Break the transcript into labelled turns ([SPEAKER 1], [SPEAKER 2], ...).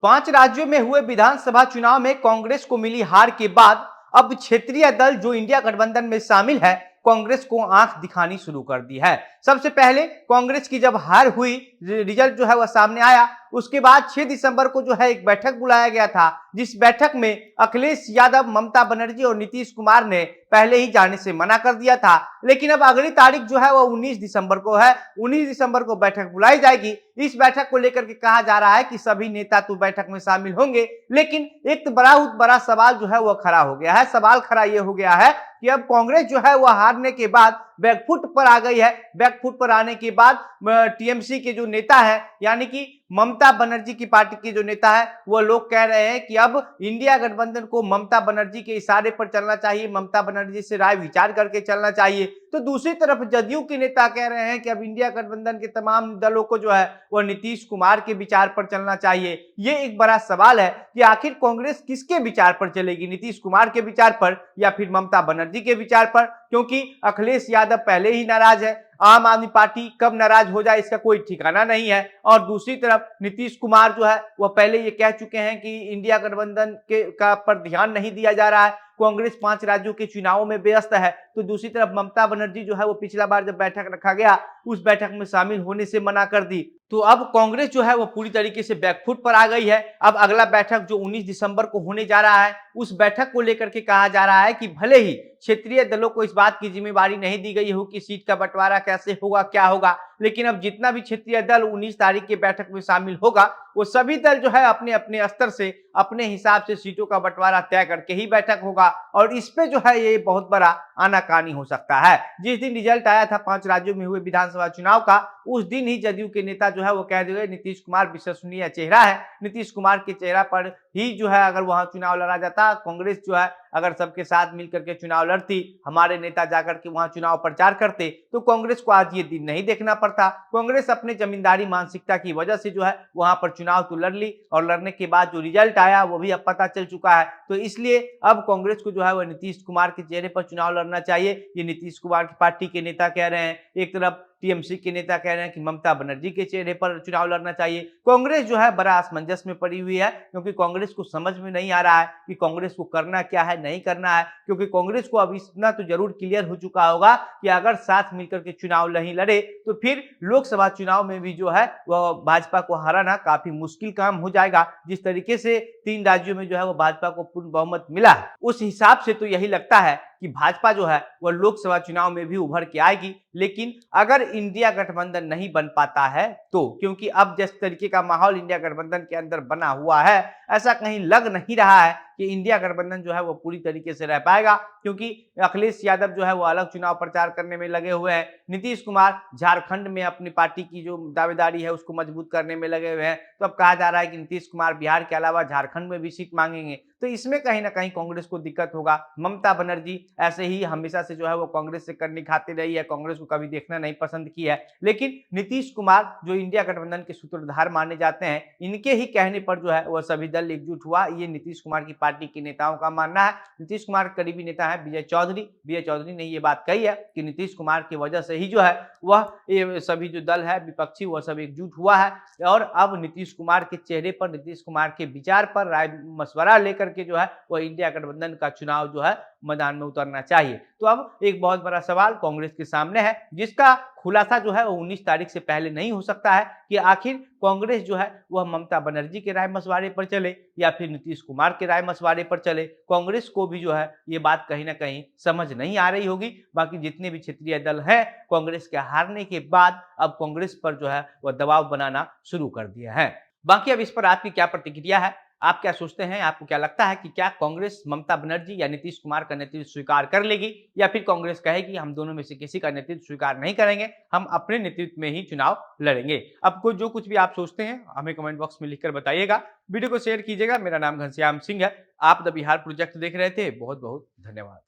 [SPEAKER 1] 5 राज्यों में हुए विधानसभा चुनाव में कांग्रेस को मिली हार के बाद अब क्षेत्रीय दल जो इंडिया गठबंधन में शामिल है, कांग्रेस को आंख दिखानी शुरू कर दी है। सबसे पहले कांग्रेस की जब हार हुई, रिजल्ट जो है वह सामने आया, उसके बाद 6 दिसंबर को जो है एक बैठक बुलाया गया था, जिस बैठक में अखिलेश यादव, ममता बनर्जी और नीतीश कुमार ने पहले ही जाने से मना कर दिया था। लेकिन अब अगली तारीख जो है वह 19 दिसंबर को है। 19 दिसंबर को बैठक बुलाई जाएगी। इस बैठक को लेकर के कहा जा रहा है कि सभी नेता तो बैठक में शामिल होंगे, लेकिन एक बहुत बड़ा सवाल जो है वह खड़ा हो गया है। सवाल खड़ा यह हो गया है कि अब कांग्रेस जो है वह हारने के बाद बैकफुट पर आ गई है। बैकफुट पर आने के बाद टीएमसी के जो नेता है, यानी कि ममता बनर्जी की पार्टी के जो नेता है, वो लोग कह रहे हैं कि अब इंडिया गठबंधन को ममता बनर्जी के इशारे पर चलना चाहिए, ममता बनर्जी से राय विचार करके चलना चाहिए। तो दूसरी तरफ जदयू के नेता कह रहे हैं कि अब इंडिया गठबंधन के तमाम दलों को जो है वह नीतीश कुमार के विचार पर चलना चाहिए। ये एक बड़ा सवाल है कि आखिर कांग्रेस किसके विचार पर चलेगी, नीतीश कुमार के विचार पर या फिर ममता बनर्जी के विचार पर, क्योंकि अखिलेश यादव पहले ही नाराज है। आम आदमी पार्टी कब नाराज हो जाए इसका कोई ठिकाना नहीं है। और दूसरी तरफ नीतीश कुमार जो है वह पहले ये कह चुके हैं कि इंडिया गठबंधन के पर ध्यान नहीं दिया जा रहा है, कांग्रेस 5 राज्यों के चुनावों में व्यस्त है। तो दूसरी तरफ ममता बनर्जी जो है वो पिछला बार जब बैठक रखा गया, उस बैठक में शामिल होने से मना कर दी। तो अब कांग्रेस जो है वो पूरी तरीके से बैकफुट पर आ गई है। अब अगला बैठक जो 19 दिसंबर को होने जा रहा है, उस बैठक को लेकर के कहा जा रहा है कि भले ही क्षेत्रीय दलों को इस बात की जिम्मेवारी नहीं दी गई हो कि सीट का बंटवारा कैसे होगा, क्या होगा, लेकिन अब जितना भी क्षेत्रीय दल 19 तारीख की बैठक में शामिल होगा, वो सभी दल जो है अपने अपने स्तर से, अपने हिसाब से सीटों का बंटवारा तय करके ही बैठक होगा। और इस पे जो है ये बहुत बड़ा आनाकानी हो सकता है। जिस दिन रिजल्ट आया था 5 राज्यों में हुए विधानसभा चुनाव का, उस दिन ही जदयू के नेता जो है वो कह दिए नीतीश कुमार विश्वसनीय चेहरा है, नीतीश कुमार के चेहरा पर ही जो है अगर वहां चुनाव लड़ा जाता, कांग्रेस जो है अगर सबके साथ मिलकर के चुनाव लड़ती, हमारे नेता जाकर के वहां चुनाव प्रचार करते, तो कांग्रेस को आज ये दिन नहीं देखना पड़ता। कांग्रेस अपने जमींदारी मानसिकता की वजह से जो है वहां पर चुनाव तो लड़ ली, और लड़ने के बाद जो रिजल्ट आया वो भी अब पता चल चुका है। तो इसलिए अब कांग्रेस को जो है वो नीतीश कुमार के चेहरे पर चुनाव लड़ना चाहिए, ये नीतीश कुमार की पार्टी के नेता कह रहे हैं। एक तरफ टीएमसी के नेता कह रहे हैं कि ममता बनर्जी के चेहरे पर चुनाव लड़ना चाहिए। कांग्रेस जो है बड़ा असमंजस में पड़ी हुई है, क्योंकि कांग्रेस को समझ में नहीं आ रहा है कि कांग्रेस को करना क्या है, नहीं करना है। क्योंकि कांग्रेस को अब इतना तो जरूर क्लियर हो चुका होगा कि अगर साथ मिलकर के चुनाव नहीं लड़े तो फिर लोकसभा चुनाव में भी जो है वह भाजपा को हराना काफी मुश्किल काम हो जाएगा। जिस तरीके से 3 राज्यों में जो है वो भाजपा को पूर्ण बहुमत मिला है, उस हिसाब से तो यही लगता है कि भाजपा जो है वह लोकसभा चुनाव में भी उभर के आएगी। लेकिन अगर इंडिया गठबंधन नहीं बन पाता है तो, क्योंकि अब जिस तरीके का माहौल इंडिया गठबंधन के अंदर बना हुआ है, ऐसा कहीं लग नहीं रहा है कि इंडिया गठबंधन जो है वो पूरी तरीके से रह पाएगा, क्योंकि अखिलेश यादव जो है वो अलग चुनाव प्रचार करने में लगे हुए हैं, नीतीश कुमार झारखंड में अपनी पार्टी की जो दावेदारी है उसको मजबूत करने में लगे हुए हैं। तो अब कहा जा रहा है कि नीतीश कुमार बिहार के अलावा झारखंड में भी सीट मांगेंगे, तो इसमें कहीं ना कहीं कांग्रेस को दिक्कत होगा। ममता बनर्जी ऐसे ही हमेशा से जो है वो कांग्रेस से करनी खाती रही है, कांग्रेस को कभी देखना नहीं पसंद किया है। लेकिन नीतीश कुमार जो इंडिया गठबंधन के सूत्रधार माने जाते हैं, इनके ही कहने पर जो है वह सभी दल एकजुट हुआ, ये नीतीश कुमार की पार्टी के नेताओं का मानना है। नीतीश कुमार के करीबी नेता है विजय चौधरी ने ये बात कही है कि नीतीश कुमार की वजह से ही जो है वह ये सभी जो दल है विपक्षी वह सब एकजुट हुआ है। और अब नीतीश कुमार के चेहरे पर, नीतीश कुमार के विचार पर राय मशवरा लेकर के जो है वह इंडिया गठबंधन का चुनाव जो है मैदान में उतरना चाहिए। तो अब एक बहुत बड़ा सवाल कांग्रेस के सामने है, जिसका खुलासा जो है वो 19 तारीख से पहले नहीं हो सकता है कि आखिर कांग्रेस जो है वह ममता बनर्जी के राय मशवरे पर चले या फिर नीतीश कुमार के राय मशवरे पर चले। कांग्रेस को भी जो है ये बात कहीं ना कहीं समझ नहीं आ रही होगी। बाकी जितने भी क्षेत्रीय दल हैं, कांग्रेस के हारने के बाद अब कांग्रेस पर जो है वह दबाव बनाना शुरू कर दिया है। बाकी अब इस पर आपकी क्या प्रतिक्रिया है, आप क्या सोचते हैं, आपको क्या लगता है कि क्या कांग्रेस ममता बनर्जी या नीतीश कुमार का नेतृत्व स्वीकार कर लेगी, या फिर कांग्रेस कहेगी हम दोनों में से किसी का नेतृत्व स्वीकार नहीं करेंगे, हम अपने नेतृत्व में ही चुनाव लड़ेंगे। आपको जो कुछ भी आप सोचते हैं हमें कमेंट बॉक्स में लिखकर बताइएगा, वीडियो को शेयर कीजिएगा। मेरा नाम घनश्याम सिंह है, आप द बिहार प्रोजेक्ट देख रहे थे। बहुत बहुत धन्यवाद।